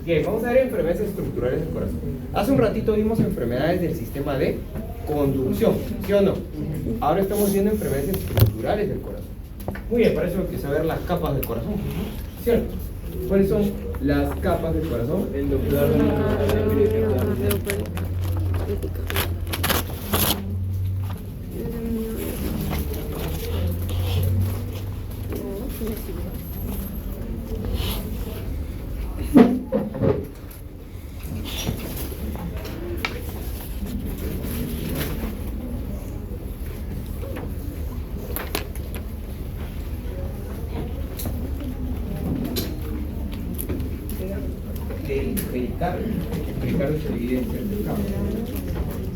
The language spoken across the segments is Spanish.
Bien, vamos a ver enfermedades estructurales del corazón. Hace un ratito vimos enfermedades del sistema de conducción, ¿sí o no? Ahora estamos viendo enfermedades estructurales del corazón. Muy bien, para eso hay que saber las capas del corazón, ¿cierto? ¿Cuáles son las capas del corazón? El pericardio se divide en tres capas.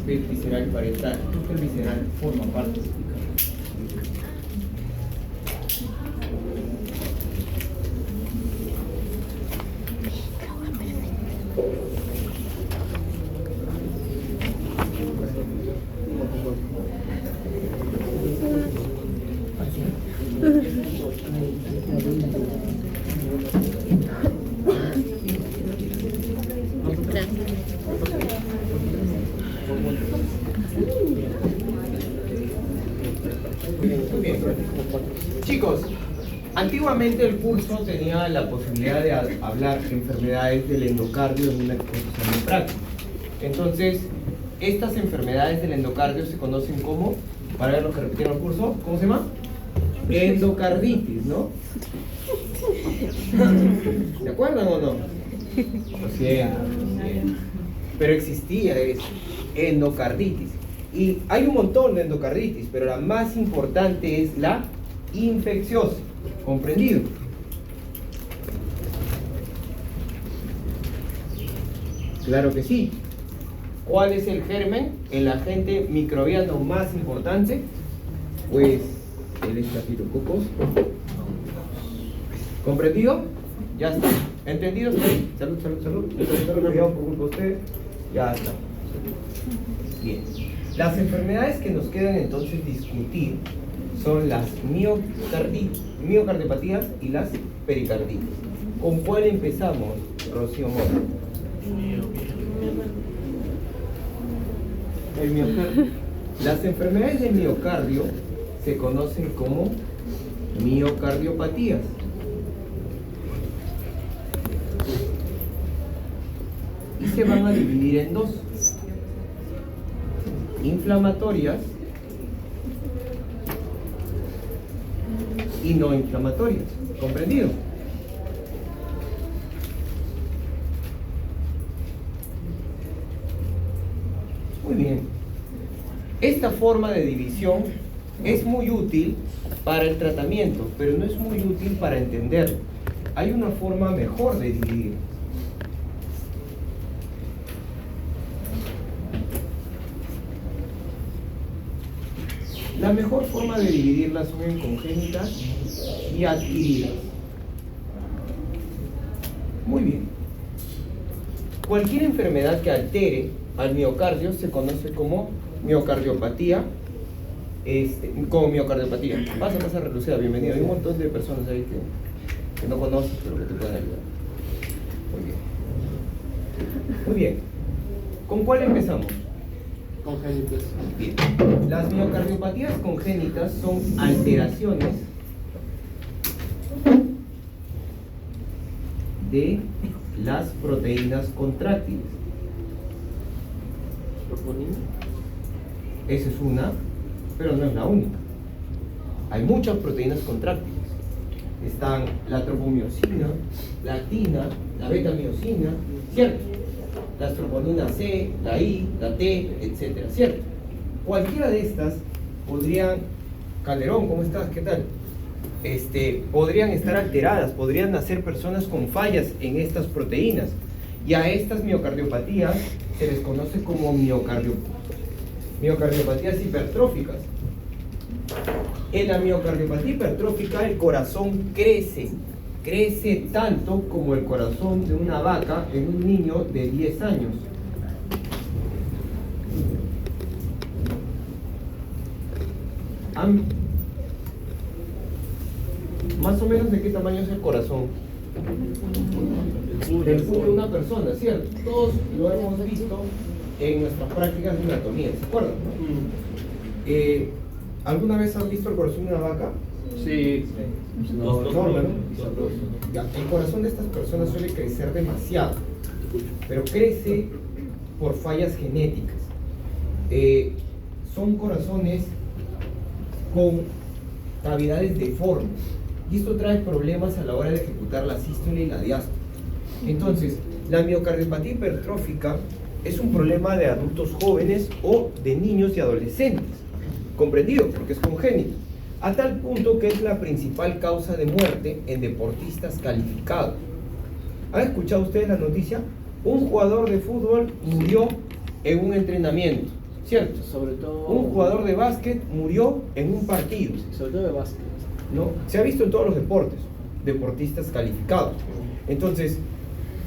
Visceral y parietal. El visceral forma parte del pericardio. Muy bien. Chicos, antiguamente el curso tenía la posibilidad de hablar de enfermedades del endocardio en una exposición práctica. Entonces, estas enfermedades del endocardio se conocen como, para ver los que repitieron el curso, ¿cómo se llama? Endocarditis, ¿no? ¿Se acuerdan o no? Lo siento. Pero existía eso, endocarditis. Y hay un montón de endocarditis, pero la más importante es la infecciosa. ¿Comprendido? Claro que sí. ¿Cuál es el germen, el agente microbiano más importante? Pues el estafilococos. ¿Comprendido? Ya está. ¿Entendido? Salud, salud, salud. Cuidado por culpa de usted. Ya está. Bien. Las enfermedades que nos quedan entonces discutir son las miocardiopatías y las pericarditis. ¿Con cuál empezamos, Rocío Mora? El miocardio. Las enfermedades del miocardio se conocen como miocardiopatías. Y se van a dividir en dos: inflamatorias y no inflamatorias. ¿Comprendido? Muy bien. Esta forma de división es muy útil para el tratamiento, pero no es muy útil para entenderlo. Hay una forma mejor de dividir. La mejor forma de dividirlas son en congénitas y adquiridas. Muy bien. Cualquier enfermedad que altere al miocardio se conoce como miocardiopatía. Como miocardiopatía. Pasa, Relucida, bienvenido. Hay un montón de personas ahí que no conoces, pero que te pueden ayudar. Muy bien. Muy bien. ¿Con cuál empezamos? Congénitas. Bien. Las miocardiopatías congénitas son alteraciones de las proteínas contráctiles. ¿Troponina? Esa es una, pero no es la única. Hay muchas proteínas contráctiles. Están la tropomiosina, la actina, la beta-miosina, ¿cierto? Las troponinas C, la I, la T, etcétera, ¿cierto? Cualquiera de estas podrían, Calderón, ¿cómo estás? ¿Qué tal? Podrían estar alteradas, podrían nacer personas con fallas en estas proteínas. Y a estas miocardiopatías se les conoce como miocardiopatías hipertróficas. En la miocardiopatía hipertrófica el corazón crece tanto como el corazón de una vaca en un niño de 10 años. Más o menos, ¿de qué tamaño es el corazón del puño de una persona, ¿cierto? Todos lo hemos visto en nuestras prácticas de anatomía, ¿se acuerdan? ¿Alguna vez han visto el corazón de una vaca? Sí. No, enorme, ¿no? Ya, el corazón de estas personas suele crecer demasiado, pero crece por fallas genéticas. Son corazones con cavidades deformes y esto trae problemas a la hora de ejecutar la sístole y la diástole. Entonces, la miocardiopatía hipertrófica es un problema de adultos jóvenes o de niños y adolescentes, comprendido porque es congénito, a tal punto que es la principal causa de muerte en deportistas calificados. ¿Han escuchado ustedes la noticia? Un jugador de fútbol murió en un entrenamiento, ¿cierto? Sobre todo. Un jugador de básquet murió en un partido. Sobre todo de básquet. ¿No? Se ha visto en todos los deportes, deportistas calificados. Entonces,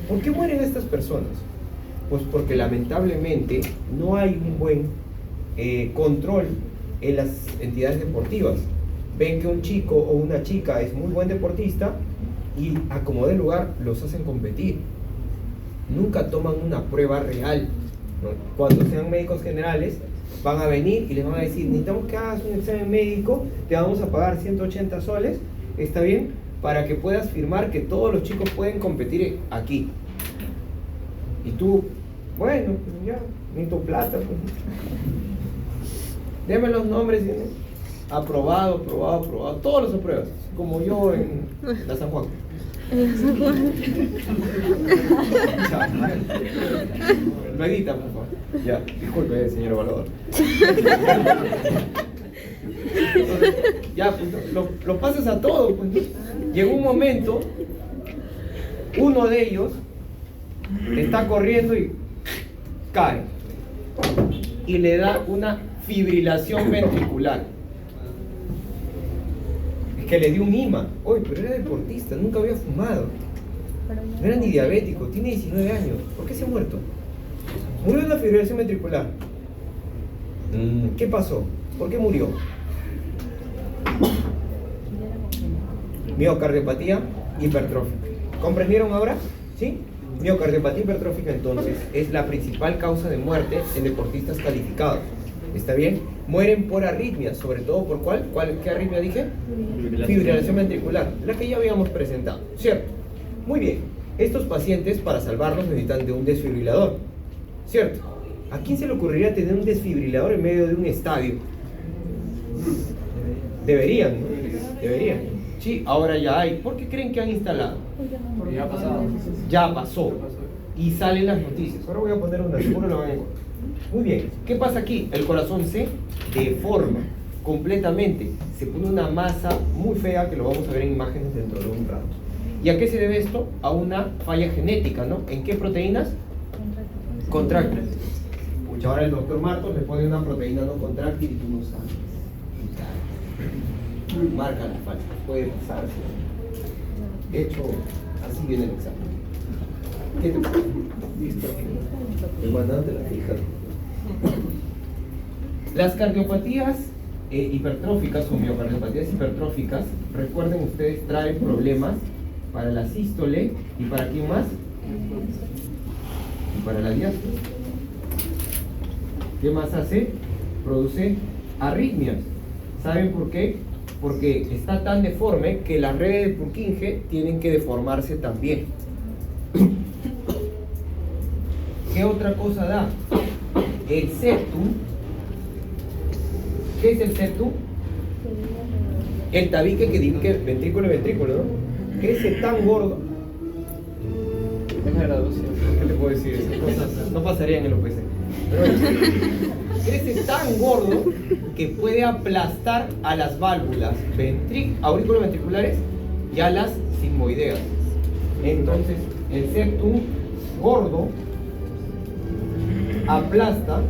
¿por qué mueren estas personas? Pues porque lamentablemente no hay un buen control en las entidades deportivas. Ven que un chico o una chica es muy buen deportista y a como de lugar los hacen competir. Nunca toman una prueba real, ¿no? Cuando sean médicos generales van a venir y les van a decir: necesitamos que hagas un examen médico, te vamos a pagar 180 soles, ¿está bien? Para que puedas firmar que todos los chicos pueden competir aquí. Y tú, bueno, pues ya, necesito plata, pues. Deme los nombres, ¿sí? Aprobado, todos los apruebas, como yo en la San Juan. Lo edita, por favor. Ya, disculpe, señor evaluador. Entonces, ya, pues, lo pasas a todo, pues. Llegó un momento, uno de ellos está corriendo y cae y le da una fibrilación ventricular. Es que le dio un IMA. Oye, pero era deportista, nunca había fumado, no era ni diabético, tiene 19 años. ¿Por qué se ha muerto? Murió de una fibrilación ventricular. ¿Qué pasó? ¿Por qué murió? Miocardiopatía hipertrófica. ¿Comprendieron ahora? ¿Sí? Miocardiopatía hipertrófica entonces es la principal causa de muerte en deportistas calificados. ¿Está bien? Mueren por arritmias, sobre todo por ¿cuál? ¿Qué arritmia dije? Fibrilación ventricular, la que ya habíamos presentado, ¿cierto? Muy bien, estos pacientes para salvarlos necesitan de un desfibrilador, ¿cierto? ¿A quién se le ocurriría tener un desfibrilador en medio de un estadio? Deberían, ¿no? Deberían. Sí, ahora ya hay. ¿Por qué creen que han instalado? Porque ya ha pasado. Ya pasó. Y salen las noticias. Ahora voy a poner una, seguro lo van a encontrar. Muy bien, ¿qué pasa aquí? El corazón se deforma completamente. Se pone una masa muy fea que lo vamos a ver en imágenes dentro de un rato. ¿Y a qué se debe esto? A una falla genética, ¿no? ¿En qué proteínas? Contráctiles. Pucha, ahora el doctor Martos le pone una proteína no contráctil y tú no sabes. Marca la falta, puede pasar. De hecho, así viene el examen. ¿Qué te pasa? Listo. El mandante la fija. Las cardiopatías hipertróficas o miocardiopatías hipertróficas, recuerden ustedes, traen problemas para la sístole y para quién más, y para la diástole. ¿Qué más hace? Produce arritmias. ¿Saben por qué? Porque está tan deforme que las redes de Purkinje tienen que deformarse también. ¿Qué otra cosa da? El septum. ¿Qué es el septum? El tabique que divide ventrículo y ventrículo, ¿no? Crece tan gordo. Es la graduación. ¿Qué te puedo decir? Esas cosas no pasarían en el OPC. Pero bueno, crece tan gordo que puede aplastar a las válvulas auriculoventriculares y a las sigmoideas. Entonces, el septum gordo aplasta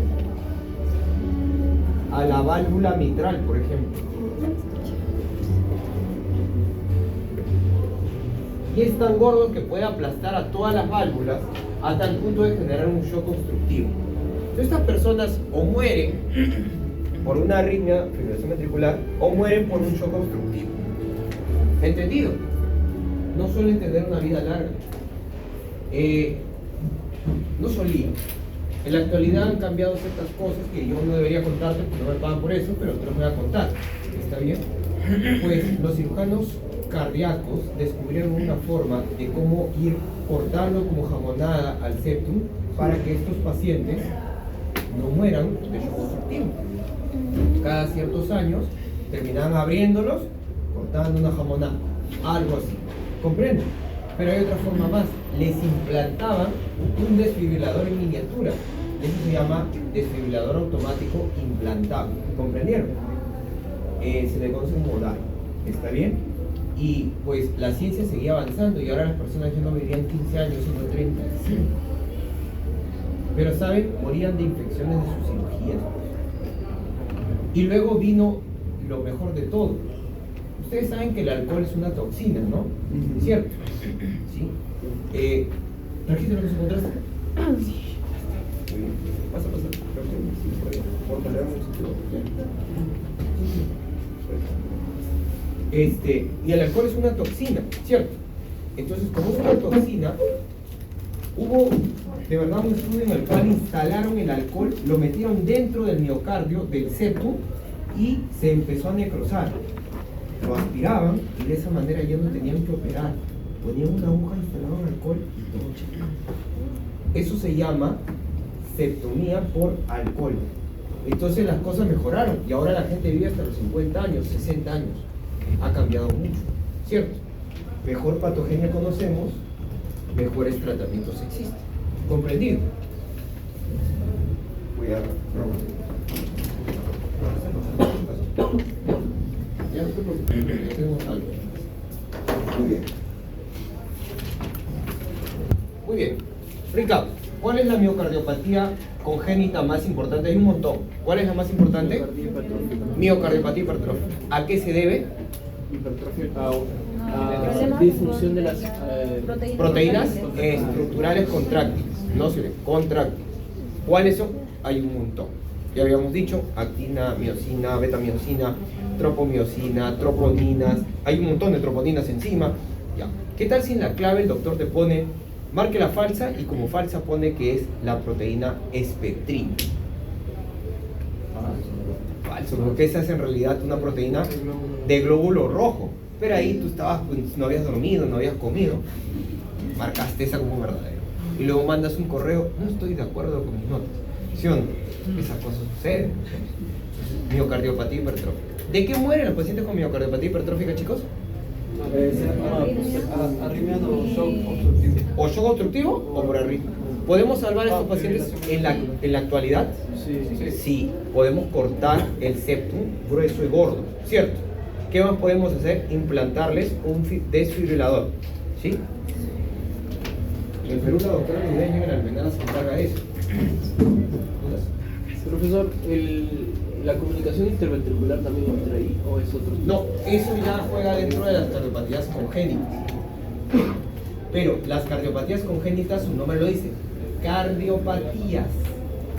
a la válvula mitral, por ejemplo. Y es tan gordo que puede aplastar a todas las válvulas a tal punto de generar un shock constructivo. Entonces, estas personas o mueren por una arritmia, fibrilación ventricular, o mueren por un shock constructivo. ¿Entendido? no suelen tener una vida larga. No solía. En la actualidad han cambiado ciertas cosas que yo no debería contarte porque no me pagan por eso, pero te los voy a contar. ¿Está bien? Pues los cirujanos cardíacos descubrieron una forma de cómo ir cortando como jamonada al septum para que estos pacientes no mueran de shock obstructivo. Cada ciertos años terminaban abriéndolos, cortando una jamonada, algo así. ¿Comprenden? Pero hay otra forma más. Les implantaban un desfibrilador en miniatura. Eso se llama desfibrilador automático implantable. ¿Comprendieron? Se le conoce como DAI. ¿Está bien? Y pues la ciencia seguía avanzando y ahora las personas ya no vivían 15 años, sino 35. Pero ¿saben? Morían de infecciones de sus cirugías. Y luego vino lo mejor de todo. Ustedes saben que el alcohol es una toxina, ¿no? ¿Cierto? ¿Sí? ¿Trajiste lo que se encontraste? Sí, ya está. Muy bien. Pasa. Y el alcohol es una toxina, ¿cierto? Entonces, como es una toxina, hubo de verdad un estudio en el cual instalaron el alcohol, lo metieron dentro del miocardio, del septum, y se empezó a necrosar. Lo aspiraban y de esa manera ya no tenían que operar. Ponían una aguja, instalaban alcohol y todo chequeado. Eso se llama septomía por alcohol. Entonces las cosas mejoraron y ahora la gente vive hasta los 50 años, 60 años. Ha cambiado mucho, ¿cierto? Mejor patogenia conocemos, mejores tratamientos existen. ¿Comprendido? Voy a ya no te preocupes, ya tenemos algo. Muy bien. Muy bien. Ricardo, ¿cuál es la miocardiopatía congénita más importante? Hay un montón. ¿Cuál es la más importante? Miocardiopatía hipertrófica. ¿A qué se debe? Hipertrofia a disfunción de las Proteínas estructurales contráctiles. No se contráctiles. ¿Cuáles son? Hay un montón. Ya habíamos dicho, actina, miosina, betamiosina, tropomiosina, troponinas. Hay un montón de troponinas encima. Ya. ¿Qué tal si en la clave el doctor te pone, marque la falsa y como falsa pone que es la proteína espectrina? Falso, porque esa es en realidad una proteína de glóbulo rojo. Pero ahí tú estabas, pues, no habías dormido, no habías comido, marcaste esa como verdadero. Y luego mandas un correo, no estoy de acuerdo con mis notas. ¿Sí o no? Esas cosas suceden. Miocardiopatía hipertrófica. ¿De qué mueren los pacientes con miocardiopatía hipertrófica, chicos? Arritmia o shock obstructivo. ¿O shock obstructivo o por arritmia? ¿Podemos salvar a estos pacientes en la actualidad? Sí. Sí, podemos cortar el septum grueso y gordo, ¿cierto? ¿Qué más podemos hacer? Implantarles un desfibrilador, ¿sí? En Perú la doctora Ludeño en Almenara se encarga de eso. Profesor, ¿la comunicación interventricular también entra ahí o es otro? No, eso ya juega dentro de las cardiopatías congénitas. Pero las cardiopatías congénitas, su nombre lo dice, cardiopatías,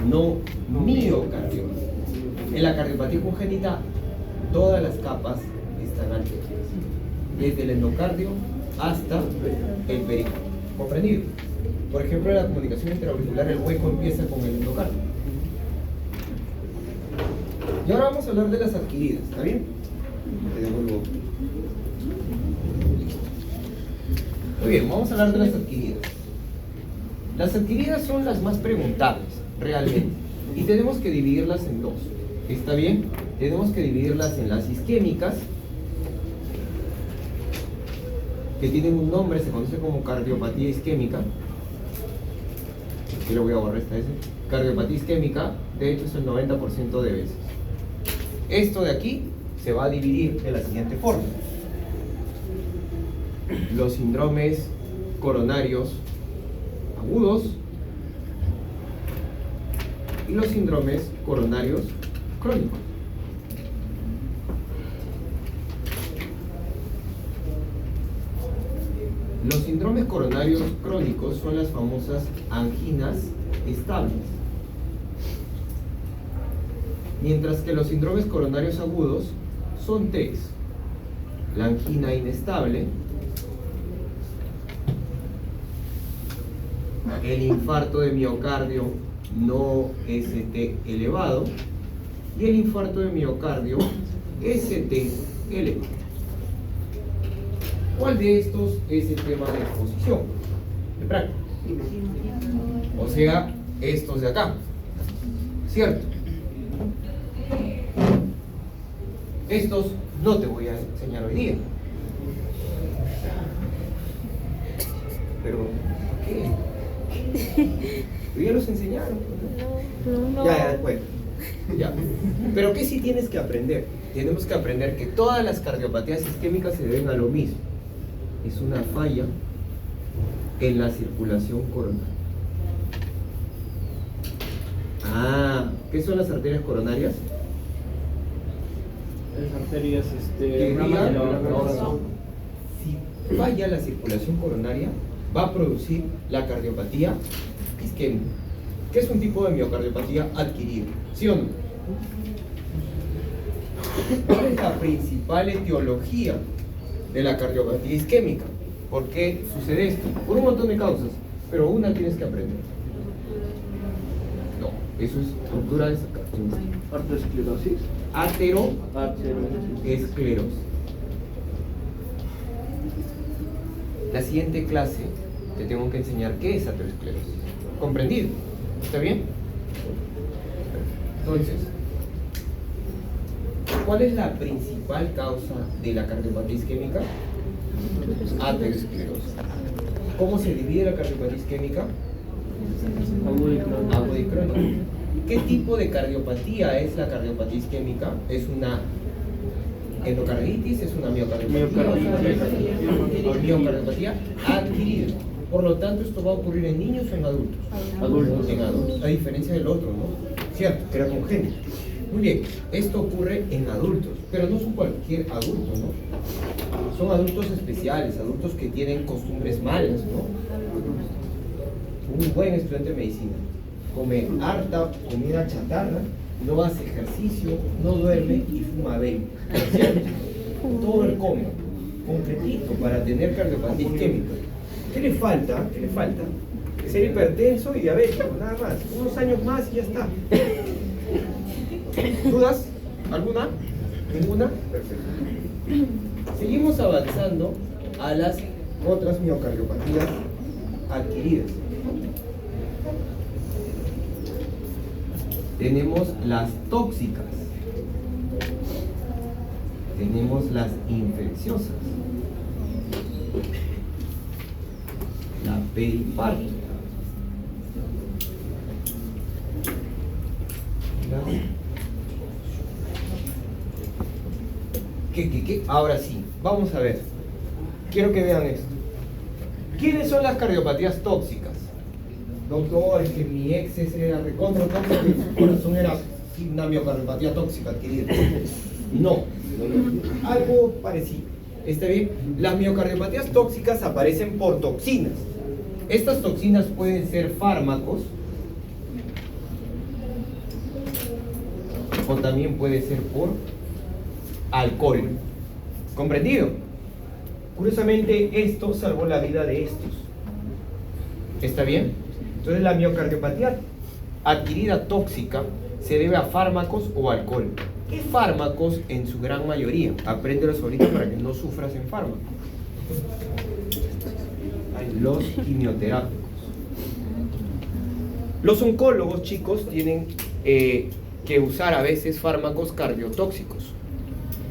no miocardiopatías. En la cardiopatía congénita, todas las capas están alteradas, desde el endocardio hasta el pericardio. ¿Comprendido? Por ejemplo, en la comunicación interauricular el hueco empieza con el endocardio. Y ahora vamos a hablar de las adquiridas, ¿está bien? Te devuelvo. Listo. Muy bien, vamos a hablar de las adquiridas. Las adquiridas son las más preguntables, realmente. Y tenemos que dividirlas en dos. ¿Está bien? Tenemos que dividirlas en las isquémicas, que tienen un nombre, se conoce como cardiopatía isquémica. Aquí lo voy a borrar esta vez. Cardiopatía isquémica, de hecho es el 90% de veces. Esto de aquí se va a dividir de la siguiente forma. Los síndromes coronarios agudos y los síndromes coronarios crónicos. Los síndromes coronarios crónicos son las famosas anginas estables, mientras que los síndromes coronarios agudos son tres: la angina inestable, el infarto de miocardio no ST elevado y el infarto de miocardio ST elevado. ¿Cuál de estos es el tema de exposición? De práctica. O sea, estos de acá. ¿Cierto? Estos no te voy a enseñar hoy día. Pero, ¿por qué? Ya los enseñaron. No. Ya, después. Ya. Pero ¿qué sí tienes que aprender? Tenemos que aprender que todas las cardiopatías isquémicas se deben a lo mismo. Es una falla en la circulación coronaria. ¿Qué son las arterias coronarias? Las arterias, Que ramas de digan, la corazón. si falla la circulación coronaria, va a producir la cardiopatía isquémica, que es un tipo de miocardiopatía adquirida, ¿sí o no? ¿Cuál es la principal etiología de la cardiopatía isquémica? ¿Por qué sucede esto? Por un montón de causas, pero una tienes que aprender. No, eso es ruptura de sacar. Arteriosclerosis. Ateroesclerosis. La siguiente clase te tengo que enseñar qué es ateroesclerosis. ¿Comprendido? ¿Está bien? Entonces, ¿cuál es la principal causa de la cardiopatía isquémica? Ateroesclerosis. ¿Cómo se divide la cardiopatía isquémica? Agudo y crónico. Aguda y crónica. ¿Qué tipo de cardiopatía es la cardiopatía isquémica? ¿Es una endocarditis? ¿Es una miocardiopatía adquirida? Por lo tanto, esto va a ocurrir en niños o en adultos. Adultos. En adultos, a diferencia del otro, ¿no? Cierto, que era congénito. Muy bien, esto ocurre en adultos, pero no son cualquier adulto, ¿no? Son adultos especiales, adultos que tienen costumbres malas, ¿no? Un buen estudiante de medicina come harta comida chatarra, no hace ejercicio, no duerme y fuma vape, ¿cierto? Todo el come, completito, para tener cardiopatía isquémica. ¿Qué le falta? ¿Qué le falta? Ser hipertenso y diabético, nada más. Unos años más y ya está. ¿Dudas? ¿Alguna? ¿Ninguna? Perfecto. Seguimos avanzando a las otras miocardiopatías adquiridas. Tenemos las tóxicas, tenemos las infecciosas, la peripártica, ¿Qué? Ahora sí, vamos a ver. Quiero que vean esto. ¿Quiénes son las cardiopatías tóxicas? Doctor, es que mi ex era recontra tóxico y su corazón era una miocardiopatía tóxica adquirida. No. Algo parecido. ¿Está bien? Las miocardiopatías tóxicas aparecen por toxinas. Estas toxinas pueden ser fármacos o también puede ser por alcohol. ¿Comprendido? Curiosamente, esto salvó la vida de estos. ¿Está bien? Entonces, la miocardiopatía adquirida tóxica se debe a fármacos o alcohol. ¿Qué fármacos? En su gran mayoría. Apréndelos ahorita para que no sufras en fármacos. Los quimioterápicos. Los oncólogos, chicos, tienen que usar a veces fármacos cardiotóxicos.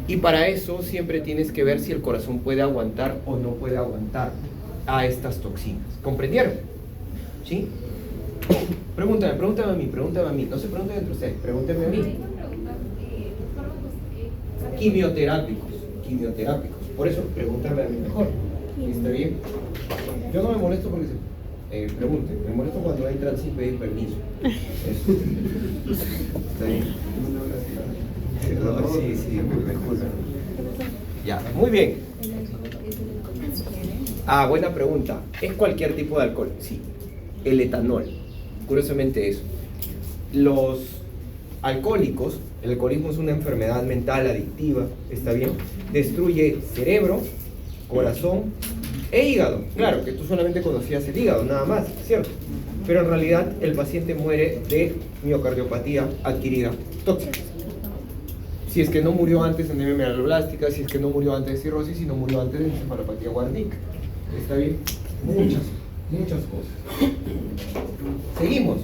Y para eso siempre tienes que ver si el corazón puede aguantar o no puede aguantar a estas toxinas. ¿Comprendieron? ¿Sí? Pregúntame a mí. No se pregunten entre ustedes, pregúntenme a mí. Quimioterápicos. Por eso, pregúntame a mí mejor. ¿Está bien? Yo no me molesto porque se pregunten. Me molesto cuando entran sin pedir permiso. Eso. ¿Está bien? Sí, mejor. Ya, muy bien. Buena pregunta. ¿Es cualquier tipo de alcohol? Sí. El etanol. Curiosamente eso. Los alcohólicos, el alcoholismo es una enfermedad mental adictiva, ¿está bien? Destruye cerebro, corazón E hígado, claro, que tú solamente conocías el hígado, nada más, ¿cierto? Pero en realidad el paciente muere de miocardiopatía adquirida tóxica. Si es que no murió antes de anemia megaloblástica, si es que no murió antes de cirrosis, si no murió antes de encefalopatía Warnick. ¿Está bien? Muchas cosas. Seguimos.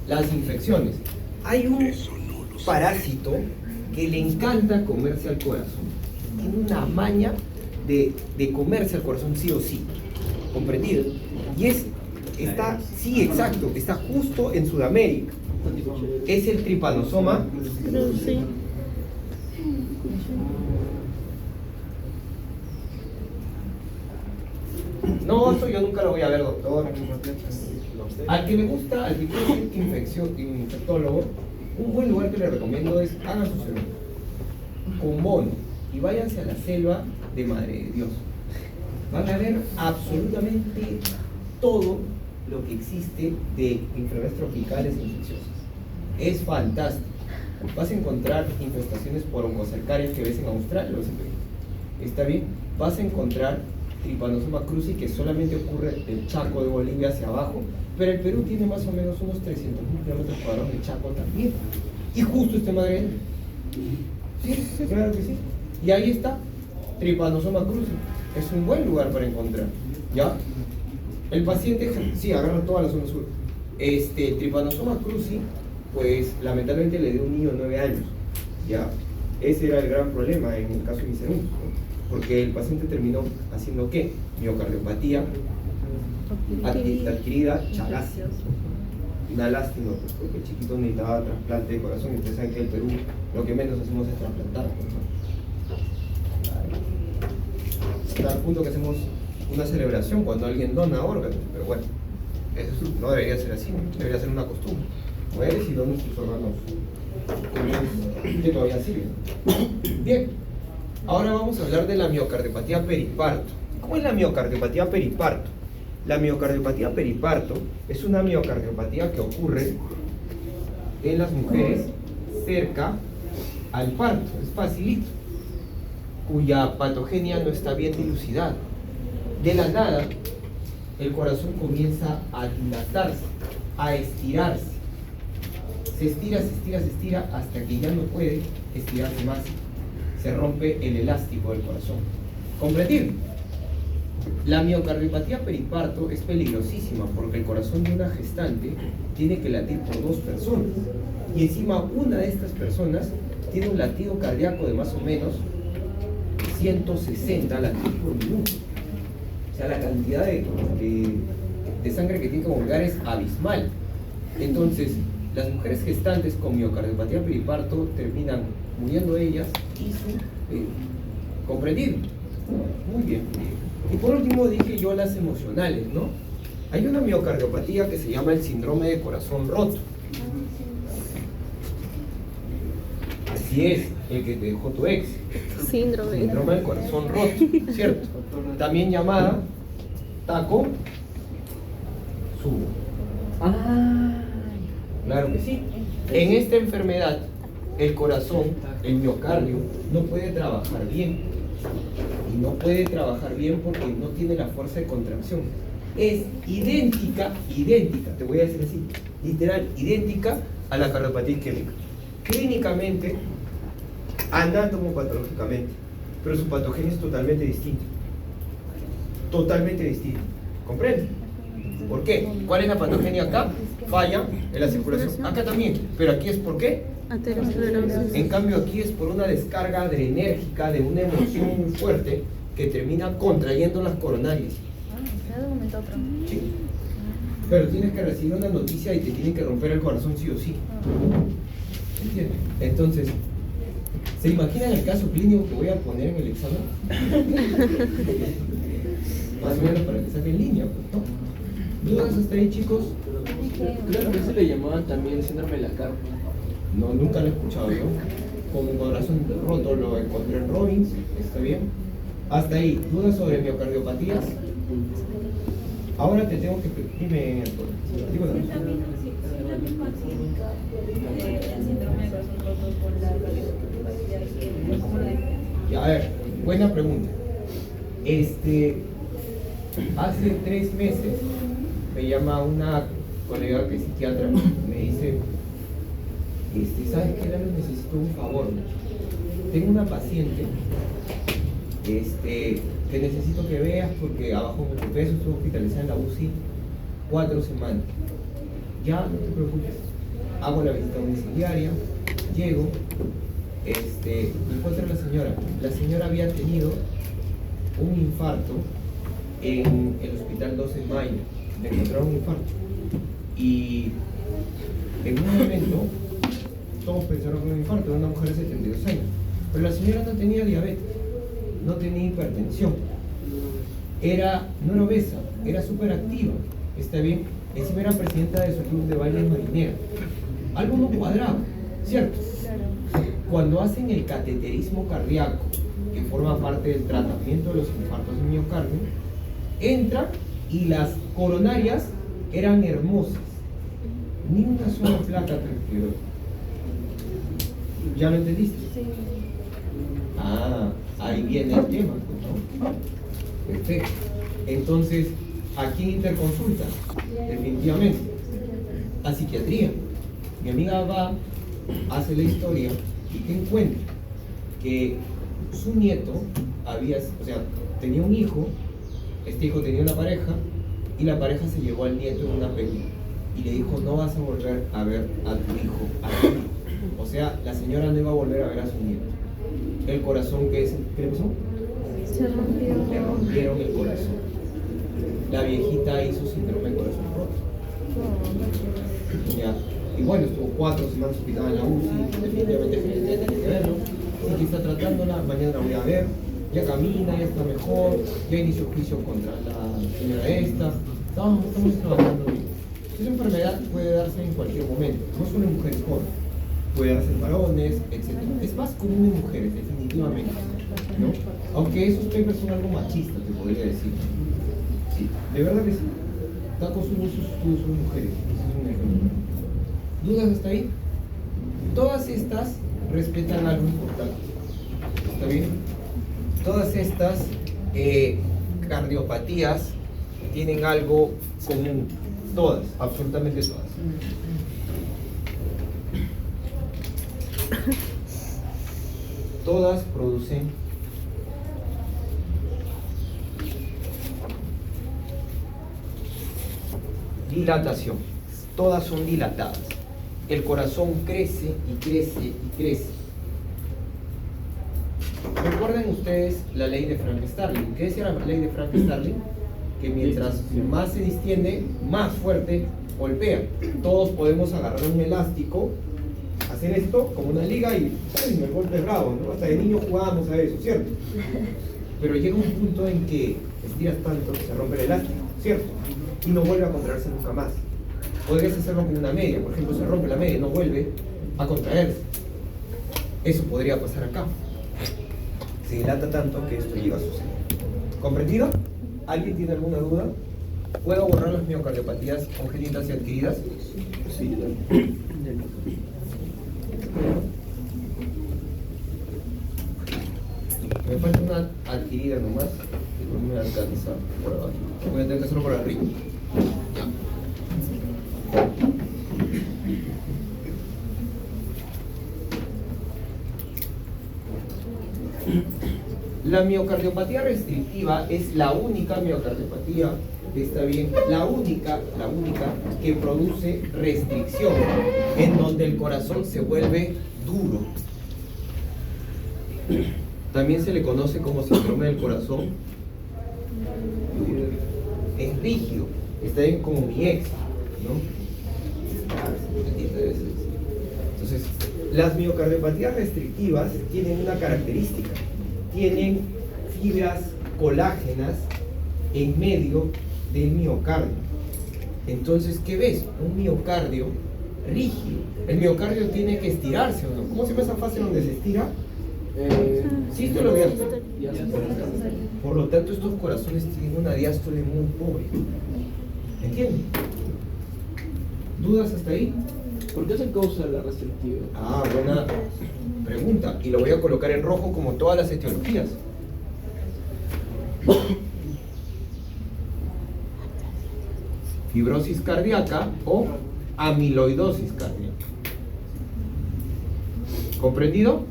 Las infecciones. Hay un parásito que le encanta comerse al corazón. Tiene una maña de comerse al corazón sí o sí. ¿Comprendido? Y está, sí, exacto, está justo en Sudamérica. Es el Trypanosoma Cruzi. No, eso yo nunca lo voy a ver, doctor. Al que le gusta, al que quiere ser infectólogo, un buen lugar que le recomiendo es hagan su seguro con mono y váyanse a la selva de Madre de Dios. Van a ver absolutamente todo lo que existe de enfermedades tropicales e infecciosas. Es fantástico. Vas a encontrar infestaciones por oncocercarias que ves en Australia, lo ves en Perú. ¿Está bien? Vas a encontrar Trypanosoma cruzi que solamente ocurre del Chaco de Bolivia hacia abajo, pero el Perú tiene más o menos unos 300.000 kilómetros cuadrados de Chaco también. Y justo este Madrid. Sí, claro que sí. Y ahí está, Trypanosoma cruzi. Es un buen lugar para encontrar. ¿Ya? El paciente, sí, agarra toda la zona sur. Trypanosoma cruzi, pues lamentablemente le dio un niño de 9 años. ¿Ya? Ese era el gran problema en el caso de Miserún, ¿no? Porque el paciente terminó haciendo ¿qué? Miocardiopatía adquirida chalacia. Una lástima, pues, porque el chiquito necesitaba trasplante de corazón y ustedes saben que en el Perú lo que menos hacemos es trasplantar, ¿no? Hasta el punto que hacemos una celebración cuando alguien dona órganos, pero bueno, eso no debería ser así, debería ser una costumbre. Mueres y donas tus órganos que todavía sirven. Bien, ahora vamos a hablar de la miocardiopatía periparto. ¿Cómo es la miocardiopatía periparto? La miocardiopatía periparto es una miocardiopatía que ocurre en las mujeres cerca al parto, es facilito, cuya patogenia no está bien dilucidada. De la nada, el corazón comienza a dilatarse, a estirarse. Se estira hasta que ya no puede estirarse más. Se rompe el elástico del corazón. ¿Comprendido? La miocardiopatía periparto es peligrosísima porque el corazón de una gestante tiene que latir por 2 personas. Y encima una de estas personas tiene un latido cardíaco de más o menos 160 latidos por minuto. O sea, la cantidad de sangre que tiene que bombear es abismal. Entonces, las mujeres gestantes con miocardiopatía periparto terminan muriendo ellas y su comprendido. Muy bien. Y por último dije yo las emocionales, ¿no? Hay una miocardiopatía que se llama el síndrome de corazón roto. Así es, el que te dejó tu ex. Síndrome. Síndrome del corazón roto, ¿cierto? También llamada taco subo. Claro que sí. En esta enfermedad, el corazón, el miocardio, no puede trabajar bien. Y no puede trabajar bien porque no tiene la fuerza de contracción. Es idéntica, te voy a decir así, literal, idéntica a la cardiopatía isquémica. Clínicamente, anatomopatológicamente, pero su patogenia es totalmente distinta. Totalmente distinta. ¿Comprende? ¿Por qué? ¿Cuál es la patogenia acá? Falla en la circulación. Acá también, pero aquí es ¿por qué? Aterosclerosis. En cambio aquí es por una descarga adrenérgica de una emoción muy fuerte que termina contrayendo las coronarias. De un momento a otro. ¿Sí? Pero tienes que recibir una noticia y te tiene que romper el corazón sí o sí. ¿Entiendes? Entonces, ¿se imaginan el caso clínico que voy a poner en el examen? Más o menos para que saquen línea, pues, ¿no? ¿Dudas hasta ahí, chicos? Claro que se le llamaban también síndrome de la carpa. No, nunca lo he escuchado yo. Como corazón roto lo encontré en Robbins, ¿está bien? Hasta ahí, ¿dudas sobre miocardiopatía? Ahora te tengo que... Dime, digo Si es la misma clínica del síndrome de corazón roto con la cardiopatía isquémica, ¿cómo la diferencia? Ya, a ver, buena pregunta. Hace 3 meses me llama una colega que es psiquiatra y me dice, ¿sabes qué, Lalo? Necesito un favor. Tengo una paciente que necesito que veas porque abajo mucho peso, estuvo hospitalizada en la UCI 4 semanas. Ya, no te preocupes. Hago la visita domiciliaria, llego, encuentro a la señora. La señora había tenido un infarto en el hospital 12 de mayo. Le encontraron un infarto. Y en un momento, todos pensaron que era un infarto, era una mujer de 72 años. Pero la señora no tenía diabetes, no tenía hipertensión, no era obesa, era súper activa, está bien, encima era presidenta de su club de baile marinera. Algo no cuadraba, ¿cierto? Cuando hacen el cateterismo cardíaco, que forma parte del tratamiento de los infartos de miocardio, entra y las coronarias eran hermosas, ni una sola placa transcribió. ¿Ya lo entendiste? Sí. Ah, ahí viene el tema, ¿no? Perfecto. Entonces, ¿a quién interconsulta? Definitivamente, a psiquiatría. Mi amiga va, hace la historia y ¿qué encuentra? Que su nieto tenía un hijo, este hijo tenía una pareja y la pareja se llevó al nieto en una película y le dijo, no vas a volver a ver a tu hijo aquí. O sea, la señora no iba a volver a ver a su nieto. El corazón, ¿qué le pasó? Se rompió. Le rompieron el corazón. La viejita hizo síndrome de corazón roto. Ya. Y bueno, estuvo 4 semanas hospitalizada en la UCI, definitivamente tiene que verlo. Sí que está tratándola, mañana la voy a ver. Ya camina, ya está mejor, ya inició juicio contra la señora esta. Estamos trabajando bien. Esa enfermedad puede darse en cualquier momento, no solo en mujeres jóvenes. Puede darse en varones, etc. Es más común en mujeres, definitivamente, ¿no? Aunque esos papers son algo machistas, te podría decir. Sí, de verdad que sí. Tacos hubo sus estudios sobre mujeres. Ese es un ejemplo. ¿Dudas hasta ahí? Todas estas respetan algo importante. ¿Está bien? Todas estas cardiopatías tienen algo común. Todas, absolutamente todas. Todas producen dilatación. Todas son dilatadas. El corazón crece y crece y crece. ¿Recuerdan ustedes la ley de Frank-Starling? ¿Qué decía la ley de Frank-Starling? Que mientras más se distiende, más fuerte golpea. Todos podemos agarrar un elástico, hacer esto como una liga y ¡ay, el golpe es bravo, ¿no? Hasta de niño jugábamos a eso, ¿cierto? Pero llega un punto en que estiras tanto que se rompe el elástico, ¿cierto? Y no vuelve a contraerse nunca más. Podrías hacerlo con una media, por ejemplo, se rompe la media y no vuelve a contraerse. Eso podría pasar acá. Se dilata tanto que esto llega a suceder. ¿Comprendido? ¿Alguien tiene alguna duda? ¿Puedo borrar las miocardiopatías congénitas y adquiridas? Sí, dale. Me falta una adquirida nomás, que no me alcanza por abajo. Voy a tener que hacerlo por arriba. Ya. La miocardiopatía restrictiva es la única miocardiopatía, está bien, la única que produce restricción, en donde el corazón se vuelve duro. También se le conoce como síndrome del corazón. Es rígido, está bien, como mi ex, ¿no? Entonces, las miocardiopatías restrictivas tienen una característica. Tienen fibras colágenas en medio del miocardio. Entonces, ¿qué ves? Un miocardio rígido. El miocardio tiene que estirarse, ¿o no? ¿Cómo se llama esa fase donde se estira? Sístole o diástole. Por lo tanto, estos corazones tienen una diástole muy pobre. ¿Entienden? ¿Dudas hasta ahí? ¿Por qué se causa la restrictiva? Ah, buena pregunta. Y lo voy a colocar en rojo como todas las etiologías. fibrosis cardíaca o amiloidosis cardíaca. ¿Comprendido?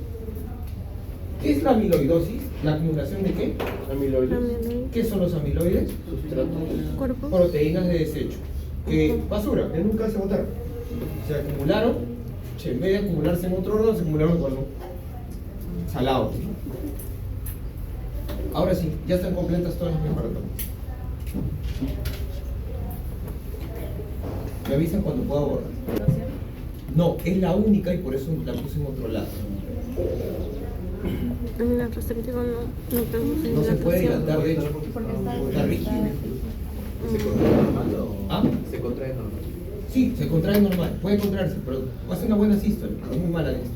¿Qué es la amiloidosis? ¿La acumulación de qué? Amiloides. ¿Qué son los amiloides? Sustratos. Cuerpo. Proteínas de desecho. Que basura, que nunca se botaron. Se acumularon, en vez de acumularse en otro órgano, se acumularon en órgano salado. Ahora sí, ya están completas todas las membranas. Me avisan cuando pueda borrar. No, es la única y por eso la puse en otro lado. En la restrictiva no tengo No se puede dilatar, de hecho. Porque Está rígido. ¿Se contrae normal o ¿Ah? se contrae normal? Sí, se contrae normal, puede contraerse, pero hace una buena sístole, es muy mala esto.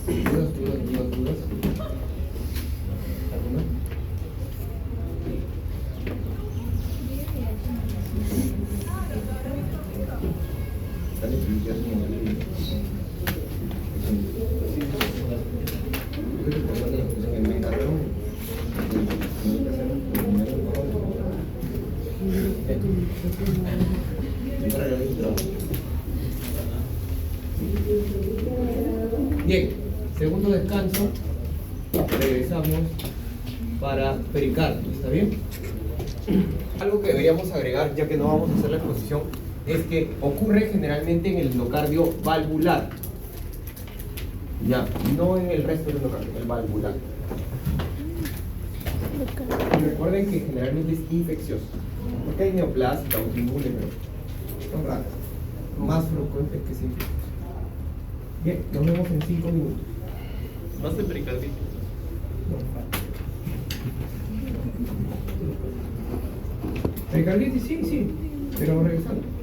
¿Dudas? ¿Alguna? Dale, pero ya es como el libro. Yo creo que por la función que me encargaron, bien, segundo descanso, regresamos para pericardio, ¿está bien? Algo que deberíamos agregar, ya que no vamos a hacer la exposición, es que ocurre generalmente en el endocardio valvular. Ya, no en el resto del endocardio, el valvular. Y recuerden que generalmente es infeccioso, porque hay neoplasia, autoinmune, pero son raras. Más frecuentes que es infeccioso. Bien, nos vemos en 5 minutos. ¿Más de pericarditis? Pericarditis, sí, pero regresando.